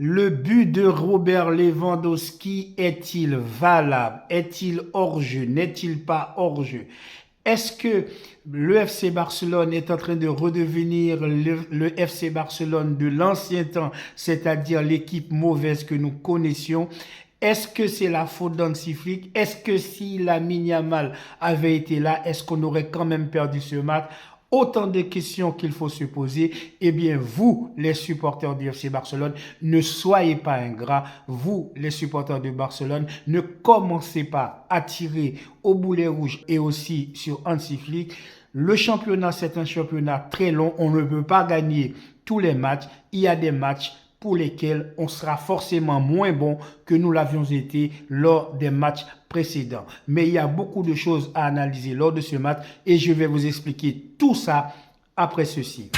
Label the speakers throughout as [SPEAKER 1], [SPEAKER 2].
[SPEAKER 1] Le but de Robert Lewandowski est-il valable? Est-il hors-jeu? N'est-il pas hors-jeu? Est-ce que le FC Barcelone est en train de redevenir le FC Barcelone de l'ancien temps, c'est-à-dire l'équipe mauvaise que nous connaissions? Est-ce que c'est la faute d'Hansi Flick? Est-ce que si Lamine Yamal avait été là, est-ce qu'on aurait quand même perdu ce match? Autant de questions qu'il faut se poser. Eh bien, vous, les supporters du FC Barcelone, ne soyez pas ingrats. Vous, les supporters de Barcelone, ne commencez pas à tirer au boulet rouge et aussi sur Hansi Flick. Le championnat, c'est un championnat très long. On ne peut pas gagner tous les matchs. Il y a des matchs pour lesquels on sera forcément moins bon que nous l'avions été lors des matchs précédents. Mais il y a beaucoup de choses à analyser lors de ce match et je vais vous expliquer tout ça après ceci.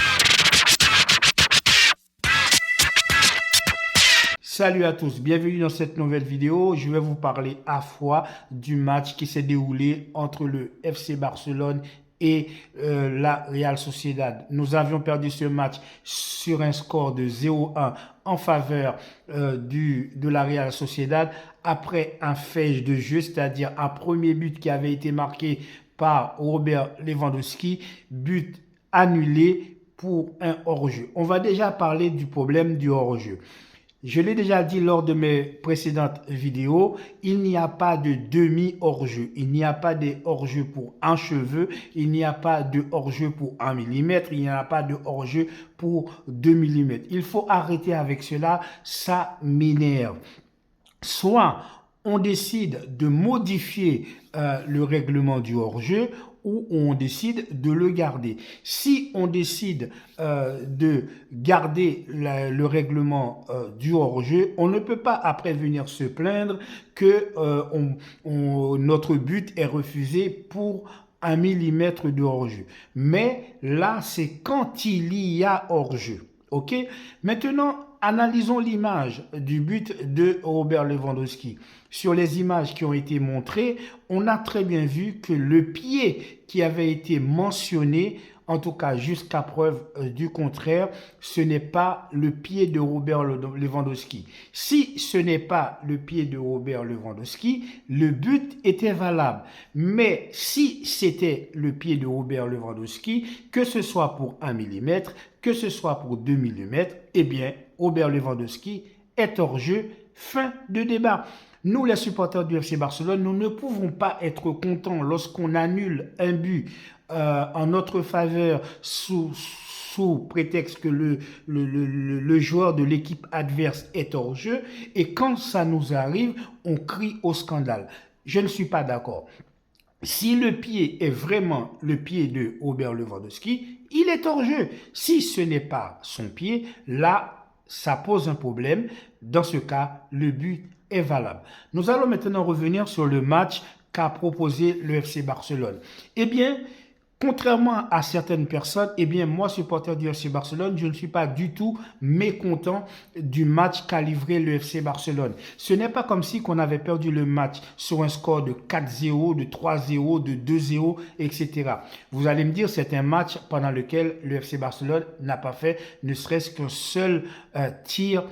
[SPEAKER 1] Salut à tous, bienvenue dans cette nouvelle vidéo. Je vais vous parler à la fois du match qui s'est déroulé entre le FC Barcelone et la Real Sociedad. Nous avions perdu ce match sur un score de 0-1 en faveur de la Real Sociedad après un fait de jeu, c'est-à-dire un premier but qui avait été marqué par Robert Lewandowski, but annulé pour un hors-jeu. On va déjà parler du problème du hors-jeu. Je l'ai déjà dit lors de mes précédentes vidéos, il n'y a pas de demi hors-jeu. Il n'y a pas de hors-jeu pour un cheveu, il n'y a pas de hors-jeu pour 1 millimètre, il n'y a pas de hors-jeu pour 2 millimètres. Il faut arrêter avec cela, ça m'énerve. Soit on décide de modifier le règlement du hors-jeu ou on décide de le garder. Si on décide de garder le règlement du hors-jeu, on ne peut pas après venir se plaindre que notre but est refusé pour 1 millimètre de hors-jeu. Mais là, c'est quand il y a hors-jeu. OK? Maintenant, analysons l'image du but de Robert Lewandowski. Sur les images qui ont été montrées, on a très bien vu que le pied qui avait été mentionné, en tout cas jusqu'à preuve du contraire, ce n'est pas le pied de Robert Lewandowski. Si ce n'est pas le pied de Robert Lewandowski, le but était valable. Mais si c'était le pied de Robert Lewandowski, que ce soit pour 1 millimètre, que ce soit pour 2 millimètres, eh bien, Robert Lewandowski est hors jeu. Fin de débat. Nous, les supporters du FC Barcelone, nous ne pouvons pas être contents lorsqu'on annule un but en notre faveur sous prétexte que le joueur de l'équipe adverse est hors jeu. Et quand ça nous arrive, on crie au scandale. Je ne suis pas d'accord. Si le pied est vraiment le pied de Robert Lewandowski, il est hors jeu. Si ce n'est pas son pied, là, ça pose un problème. Dans ce cas, le but est valable. Nous allons maintenant revenir sur le match qu'a proposé le FC Barcelone. Eh bien, contrairement à certaines personnes, eh bien, moi, supporter du FC Barcelone, je ne suis pas du tout mécontent du match qu'a livré le FC Barcelone. Ce n'est pas comme si on avait perdu le match sur un score de 4-0, de 3-0, de 2-0, etc. Vous allez me dire, c'est un match pendant lequel le FC Barcelone n'a pas fait ne serait-ce qu'un seul tir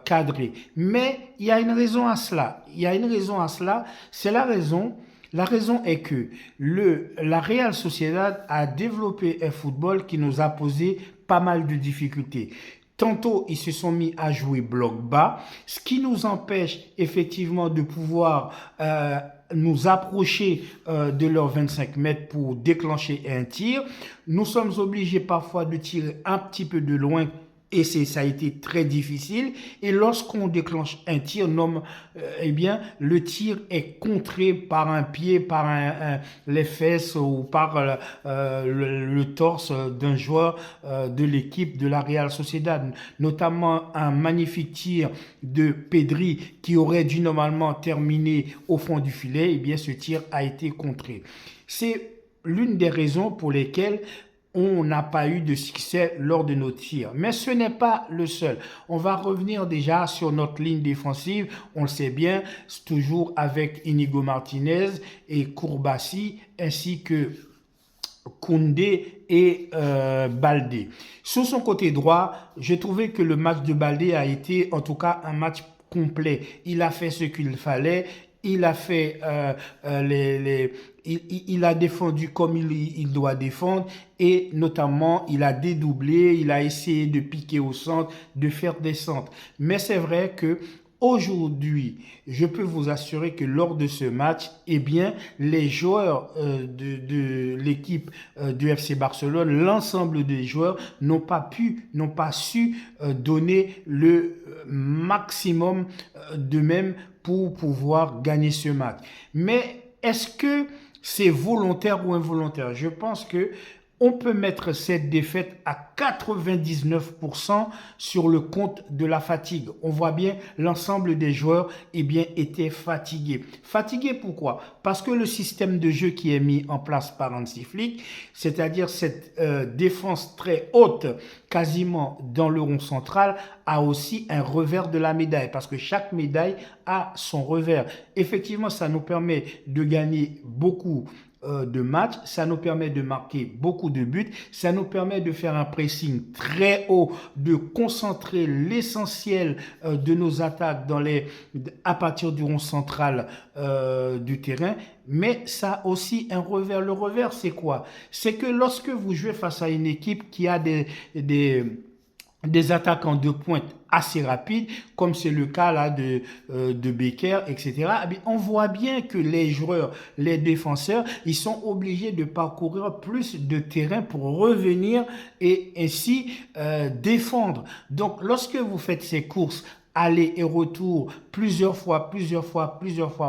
[SPEAKER 1] cadré. Mais il y a une raison à cela. Il y a une raison à cela. C'est la raison. La raison est que la Real Sociedad a développé un football qui nous a posé pas mal de difficultés. Tantôt, ils se sont mis à jouer bloc bas, ce qui nous empêche effectivement de pouvoir nous approcher de leurs 25 mètres pour déclencher un tir. Nous sommes obligés parfois de tirer un petit peu de loin et ça a été très difficile. Et lorsqu'on déclenche un tir, eh bien, le tir est contré par un pied, par les fesses ou par le torse d'un joueur de l'équipe de la Real Sociedad. Notamment un magnifique tir de Pedri qui aurait dû normalement terminer au fond du filet. Eh bien, ce tir a été contré. C'est l'une des raisons pour lesquelles on n'a pas eu de succès lors de nos tirs. Mais ce n'est pas le seul. On va revenir déjà sur notre ligne défensive. On le sait bien, c'est toujours avec Inigo Martinez et Kourbassi, ainsi que Koundé et Baldé. Sur son côté droit, j'ai trouvé que le match de Baldé a été en tout cas un match complet. Il a fait ce qu'il fallait. Il a fait il a défendu comme il doit défendre et notamment il a dédoublé, il a essayé de piquer au centre, de faire des centres. Mais c'est vrai que aujourd'hui, je peux vous assurer que lors de ce match, eh bien, les joueurs de l'équipe du FC Barcelone, l'ensemble des joueurs n'ont pas su donner le maximum d'eux-mêmes pour pouvoir gagner ce match. Mais est-ce que c'est volontaire ou involontaire? Je pense que on peut mettre cette défaite à 99% sur le compte de la fatigue. On voit bien l'ensemble des joueurs étaient fatigués. Fatigués pourquoi? Parce que le système de jeu qui est mis en place par Hansi Flick, c'est-à-dire cette défense très haute, quasiment dans le rond central, a aussi un revers de la médaille. Parce que chaque médaille a son revers. Effectivement, ça nous permet de gagner beaucoup de matchs, ça nous permet de marquer beaucoup de buts, ça nous permet de faire un pressing très haut, de concentrer l'essentiel de nos attaques à partir du rond central du terrain, mais ça a aussi un revers. Le revers, c'est quoi? C'est que lorsque vous jouez face à une équipe qui a des attaquants de pointe assez rapides, comme c'est le cas là de Becker, etc. Eh bien, on voit bien que les joueurs, les défenseurs, ils sont obligés de parcourir plus de terrain pour revenir et ainsi défendre. Donc, lorsque vous faites ces courses aller et retour plusieurs fois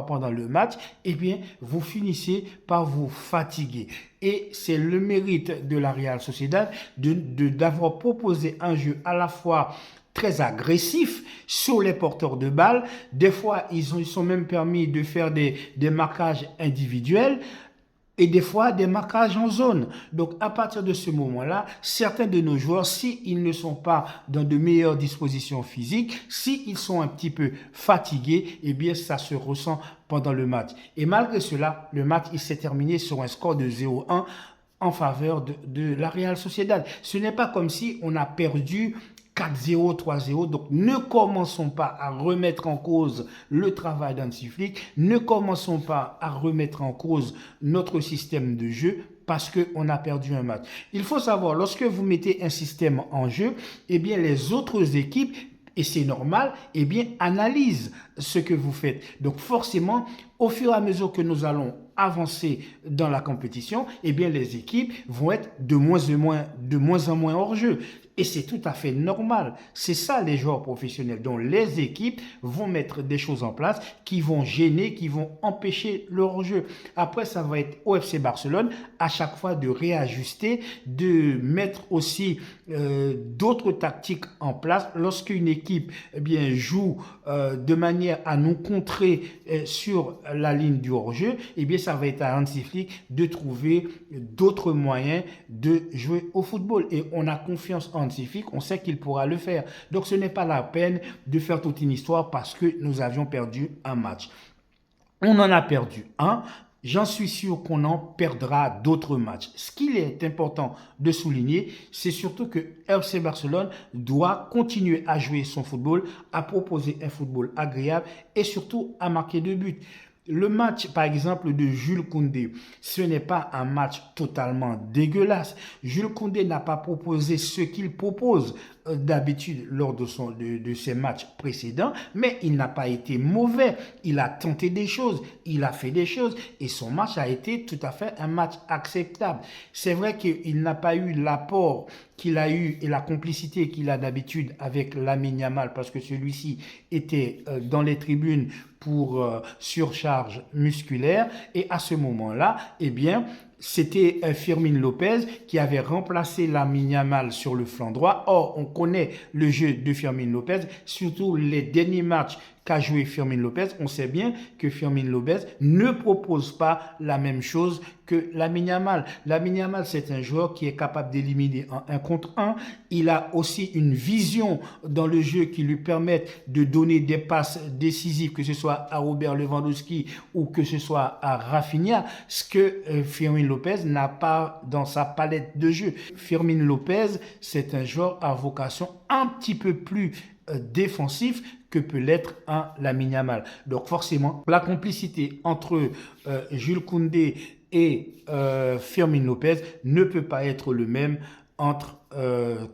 [SPEAKER 1] pendant le match, eh bien, vous finissez par vous fatiguer. Et c'est le mérite de la Real Sociedad d'avoir proposé un jeu à la fois très agressif sur les porteurs de balles. Des fois, ils sont même permis de faire des marquages individuels et des fois des marquages en zone. Donc à partir de ce moment-là, certains de nos joueurs, s'ils ne sont pas dans de meilleures dispositions physiques, s'ils sont un petit peu fatigués, eh bien ça se ressent pendant le match. Et malgré cela, le match il s'est terminé sur un score de 0-1 en faveur de la Real Sociedad. Ce n'est pas comme si on a perdu 4-0, 3-0. Donc, ne commençons pas à remettre en cause le travail d'Hansi Flick. Ne commençons pas à remettre en cause notre système de jeu parce qu'on a perdu un match. Il faut savoir, lorsque vous mettez un système en jeu, eh bien, les autres équipes, et c'est normal, eh bien, analysent ce que vous faites. Donc, forcément, au fur et à mesure que nous allons avancer dans la compétition, eh bien, les équipes vont être de moins en moins hors jeu. Et c'est tout à fait normal. C'est ça les joueurs professionnels. Donc les équipes vont mettre des choses en place qui vont gêner, qui vont empêcher leur jeu. Après, ça va être au FC Barcelone à chaque fois de réajuster, de mettre aussi d'autres tactiques en place. Lorsqu'une équipe joue de manière à nous contrer sur la ligne du hors-jeu, ça va être à Hansi Flick de trouver d'autres moyens de jouer au football. Et on a confiance en Hansi Flick, on sait qu'il pourra le faire. Donc ce n'est pas la peine de faire toute une histoire parce que nous avions perdu un match. On en a perdu un. J'en suis sûr qu'on en perdra d'autres matchs. Ce qu'il est important de souligner, c'est surtout que FC Barcelone doit continuer à jouer son football, à proposer un football agréable et surtout à marquer de buts. Le match, par exemple, de Jules Koundé, ce n'est pas un match totalement dégueulasse. Jules Koundé n'a pas proposé ce qu'il propose d'habitude lors de ses matchs précédents, mais il n'a pas été mauvais. Il a tenté des choses, il a fait des choses et son match a été tout à fait un match acceptable. C'est vrai qu'il n'a pas eu l'apport qu'il a eu et la complicité qu'il a d'habitude avec Lamine Yamal parce que celui-ci était dans les tribunes pour surcharge musculaire et à ce moment-là, c'était Fermín López qui avait remplacé Lamine Yamal sur le flanc droit. Or, on connaît le jeu de Fermín López, surtout les derniers matchs qu'a joué Fermín López, on sait bien que Fermín López ne propose pas la même chose que Lamine Yamal. Lamine Yamal, c'est un joueur qui est capable d'éliminer en 1 contre 1. Il a aussi une vision dans le jeu qui lui permet de donner des passes décisives, que ce soit à Robert Lewandowski ou que ce soit à Rafinha, ce que Fermín López n'a pas dans sa palette de jeu. Fermín López, c'est un joueur à vocation un petit peu plus défensif que peut l'être un Lamine Yamal. Donc forcément, la complicité entre Jules Koundé et Fermín López ne peut pas être le même entre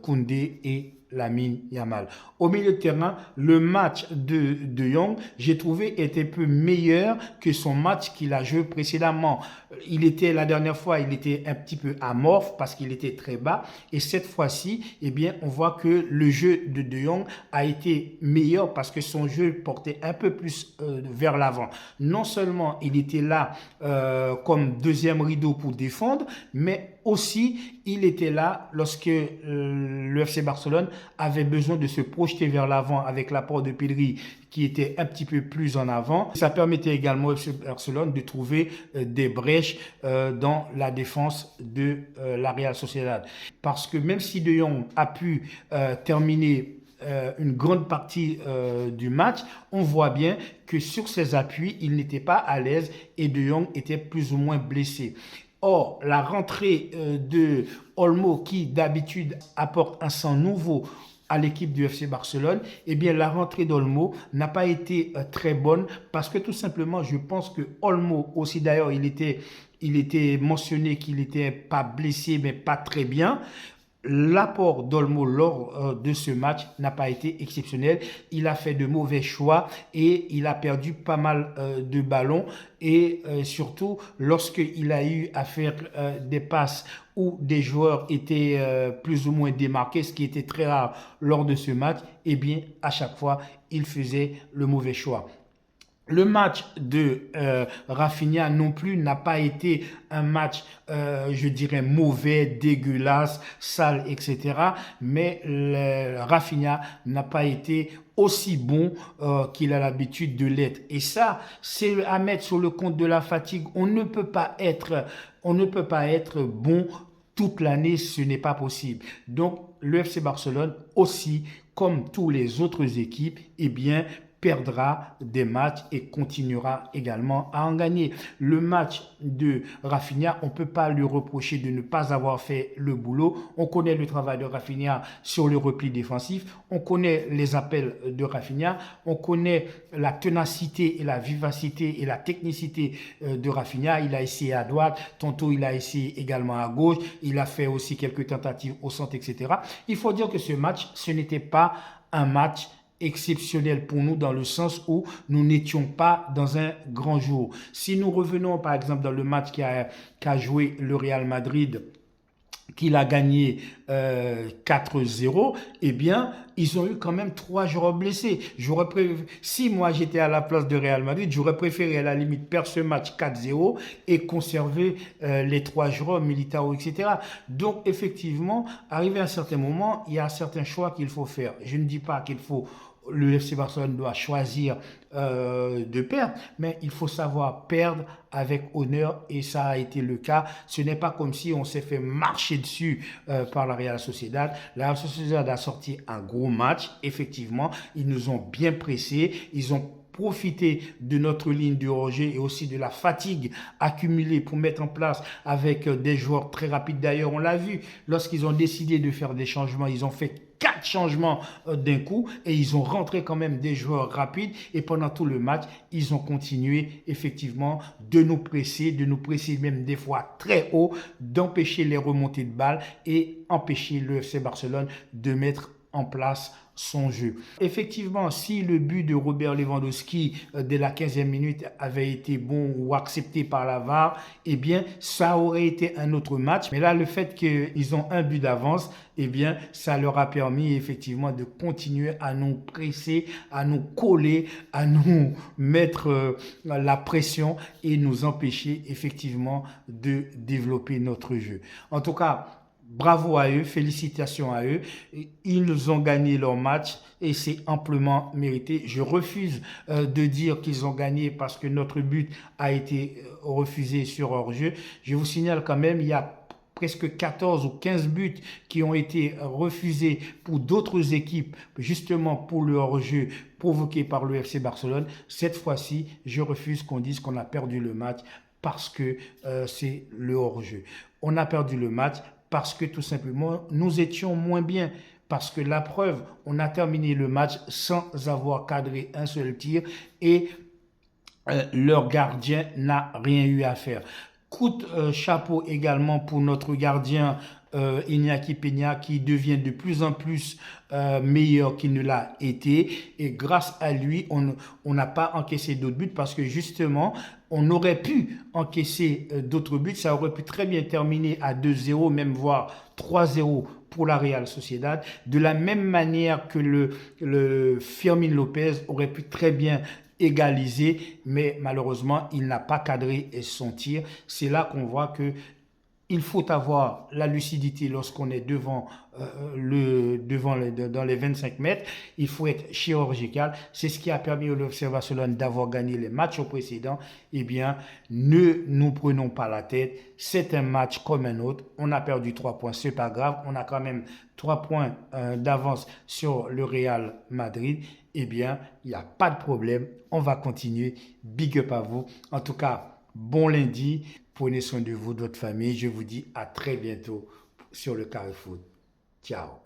[SPEAKER 1] Koundé et Lamine Yamal. Au milieu de terrain, le match de Jong, j'ai trouvé, était un peu meilleur que son match qu'il a joué précédemment. La dernière fois, il était un petit peu amorphe parce qu'il était très bas. Et cette fois-ci, eh bien, on voit que le jeu de Jong a été meilleur parce que son jeu portait un peu plus vers l'avant. Non seulement il était là comme deuxième rideau pour défendre, mais aussi il était là lorsque le FC Barcelone avait besoin de se projeter vers l'avant avec l'apport de Pedri qui était un petit peu plus en avant. Ça permettait également au FC Barcelone de trouver des brèches dans la défense de la Real Sociedad. Parce que même si De Jong a pu terminer une grande partie du match, on voit bien que sur ses appuis, il n'était pas à l'aise et De Jong était plus ou moins blessé. Or, la rentrée de Olmo, qui d'habitude apporte un sang nouveau à l'équipe du FC Barcelone, eh bien la rentrée d'Olmo n'a pas été très bonne parce que tout simplement, je pense que Olmo aussi, d'ailleurs, il était mentionné qu'il n'était pas blessé, mais pas très bien. L'apport d'Olmo lors de ce match n'a pas été exceptionnel. Il a fait de mauvais choix et il a perdu pas mal de ballons. Et surtout, lorsqu'il a eu à faire des passes où des joueurs étaient plus ou moins démarqués, ce qui était très rare lors de ce match, eh bien, à chaque fois, il faisait le mauvais choix. Le match de Rafinha non plus n'a pas été un match, je dirais, mauvais, dégueulasse, sale, etc. Mais Rafinha n'a pas été aussi bon qu'il a l'habitude de l'être. Et ça, c'est à mettre sur le compte de la fatigue. On ne peut pas être bon toute l'année, ce n'est pas possible. Donc, le FC Barcelone aussi, comme tous les autres équipes, eh bien, perdra des matchs et continuera également à en gagner. Le match de Rafinha, on ne peut pas lui reprocher de ne pas avoir fait le boulot. On connaît le travail de Rafinha sur le repli défensif. On connaît les appels de Rafinha. On connaît la ténacité et la vivacité et la technicité de Rafinha. Il a essayé à droite, tantôt il a essayé également à gauche. Il a fait aussi quelques tentatives au centre, etc. Il faut dire que ce match, ce n'était pas un match exceptionnel pour nous dans le sens où nous n'étions pas dans un grand jour. Si nous revenons par exemple dans le match qu'a joué le Real Madrid, qu'il a gagné 4-0, eh bien, ils ont eu quand même 3 joueurs blessés. Si moi j'étais à la place de Real Madrid, j'aurais préféré à la limite perdre ce match 4-0 et conserver les 3 joueurs, Militao, etc. Donc, effectivement, arrivé à un certain moment, il y a certains choix qu'il faut faire. Je ne dis pas le FC Barcelone doit choisir de perdre, mais il faut savoir perdre avec honneur et ça a été le cas. Ce n'est pas comme si on s'est fait marcher dessus par la Real Sociedad. La Real Sociedad a sorti un gros match, effectivement, ils nous ont bien pressés, ils ont profiter de notre ligne de hors-jeu et aussi de la fatigue accumulée pour mettre en place avec des joueurs très rapides. D'ailleurs, on l'a vu, lorsqu'ils ont décidé de faire des changements, ils ont fait 4 changements d'un coup et ils ont rentré quand même des joueurs rapides et pendant tout le match, ils ont continué effectivement de nous presser même des fois très haut, d'empêcher les remontées de balles et empêcher le FC Barcelone de mettre en place son jeu. Effectivement, si le but de Robert Lewandowski dès la 15e minute avait été bon ou accepté par la VAR, eh bien, ça aurait été un autre match. Mais là, le fait qu'ils ont un but d'avance, eh bien, ça leur a permis effectivement de continuer à nous presser, à nous coller, à nous mettre la pression et nous empêcher effectivement de développer notre jeu. En tout cas, bravo à eux, félicitations à eux. Ils ont gagné leur match et c'est amplement mérité. Je refuse de dire qu'ils ont gagné parce que notre but a été refusé sur hors-jeu. Je vous signale quand même, il y a presque 14 ou 15 buts qui ont été refusés pour d'autres équipes, justement pour le hors-jeu provoqué par le FC Barcelone. Cette fois-ci, je refuse qu'on dise qu'on a perdu le match parce que c'est le hors-jeu. On a perdu le match parce que tout simplement, nous étions moins bien. Parce que la preuve, on a terminé le match sans avoir cadré un seul tir et leur gardien n'a rien eu à faire. Coup de chapeau également pour notre gardien Iñaki Peña qui devient de plus en plus meilleur qu'il ne l'a été. Et grâce à lui, on n'a pas encaissé d'autres buts parce que justement, on aurait pu encaisser d'autres buts. Ça aurait pu très bien terminer à 2-0, même voire 3-0 pour la Real Sociedad. De la même manière que le Fermín López aurait pu très bien égalisé, mais malheureusement, il n'a pas cadré son tir. C'est là qu'on voit que il faut avoir la lucidité lorsqu'on est dans les 25 mètres. Il faut être chirurgical. C'est ce qui a permis au FC Barcelone d'avoir gagné les matchs précédents. Eh bien, ne nous prenons pas la tête. C'est un match comme un autre. On a perdu 3 points, c'est pas grave. On a quand même 3 points d'avance sur le Real Madrid. Eh bien, il n'y a pas de problème. On va continuer. Big up à vous. En tout cas, bon lundi. Prenez soin de vous, de votre famille. Je vous dis à très bientôt sur le Carré Foot. Ciao.